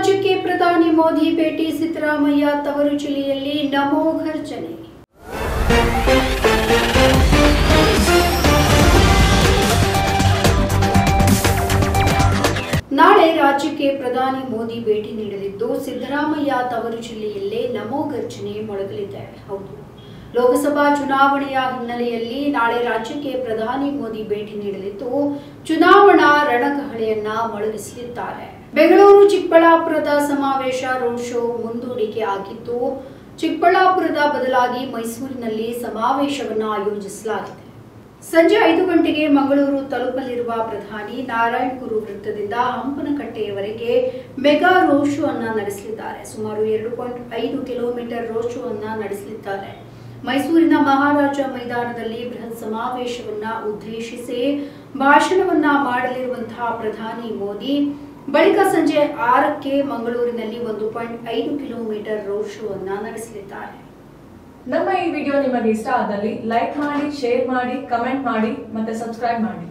ರಾಜ್ಯಕ್ಕೆ ಪ್ರಧಾನಿ ಮೋದಿ ಭೇಟಿ, ಸಿದ್ದರಾಮಯ್ಯ ತವರು ಜಿಲ್ಲೆಯಲ್ಲಿ ನಮೋ ಘರ್ಜನೆ. ನಾಳೆ ರಾಜ್ಯಕ್ಕೆ ಪ್ರಧಾನಿ ಮೋದಿ ಭೇಟಿ ನೀಡಲಿದ್ದು, ಸಿದ್ದರಾಮಯ್ಯ ತವರು ಜಿಲ್ಲೆಯಲ್ಲೇ ನಮೋ ಘರ್ಜನೆ ಮೊಳಗಲಿದೆ. ಹೌದು, ಲೋಕಸಭಾ ಚುನಾವಣೆಯ ಹಿನ್ನೆಲೆಯಲ್ಲಿ ನಾಳೆ ರಾಜ್ಯಕ್ಕೆ ಪ್ರಧಾನಿ ಮೋದಿ ಭೇಟಿ ನೀಡಲಿದ್ದು, ಚುನಾವಣಾ ರಣಕಹಳೆಯನ್ನ ಮೊಳಗಿಸಲಿದ್ದಾರೆ. ಬೆಂಗಳೂರು ಚಿಕ್ಕಬಳ್ಳಾಪುರದ ಸಮಾವೇಶ ರೋಡ್ ಶೋ ಮುಂದೂಡಿಕೆ ಆಗಿದ್ದು, ಚಿಕ್ಕಬಳ್ಳಾಪುರದ ಬದಲಾಗಿ ಮೈಸೂರಿನಲ್ಲಿ ಸಮಾವೇಶವನ್ನು ಆಯೋಜಿಸಲಾಗಿದೆ. ಸಂಜೆ 5 ಗಂಟೆಗೆ ಮಂಗಳೂರು ತಲುಪಲಿರುವ ಪ್ರಧಾನಿ ನಾರಾಯಣಗುರು ವೃತ್ತದಿಂದ ಹಂಪನಕಟ್ಟೆಯವರೆಗೆ ಮೆಗಾ ರೋಡ್ ಶೋ ಅನ್ನು ನಡೆಸಲಿದ್ದಾರೆ. ಸುಮಾರು 2.5 ಕಿಲೋಮೀಟರ್ ರೋಡ್ ಶೋ ಅನ್ನು ನಡೆಸಲಿದ್ದಾರೆ. ಮೈಸೂರಿನ ಮಹಾರಾಜ ಮೈದಾನದಲ್ಲಿ ಬೃಹತ್ ಸಮಾವೇಶವನ್ನ ಉದ್ದೇಶಿಸಿ ಭಾಷಣವನ್ನ ಮಾಡಲಿರುವಂತಹ ಪ್ರಧಾನಿ ಮೋದಿ ಬಳಿಕ ಸಂಜೆ 6ಕ್ಕೆ ಮಂಗಳೂರಿನಲ್ಲಿ 1.5 ಕಿಲೋಮೀಟರ್ ರೋಡ್ ಶೋ ಅನ್ನ ನಡೆಸಲಿದ್ದಾರೆ. ನಮ್ಮ ಈ ವಿಡಿಯೋ ನಿಮಗೆ ಇಷ್ಟ ಆದಲ್ಲಿ ಲೈಕ್ ಮಾಡಿ, ಶೇರ್ ಮಾಡಿ, ಕಮೆಂಟ್ ಮಾಡಿ ಮತ್ತೆ ಸಬ್ಸ್ಕ್ರೈಬ್ ಮಾಡಿ.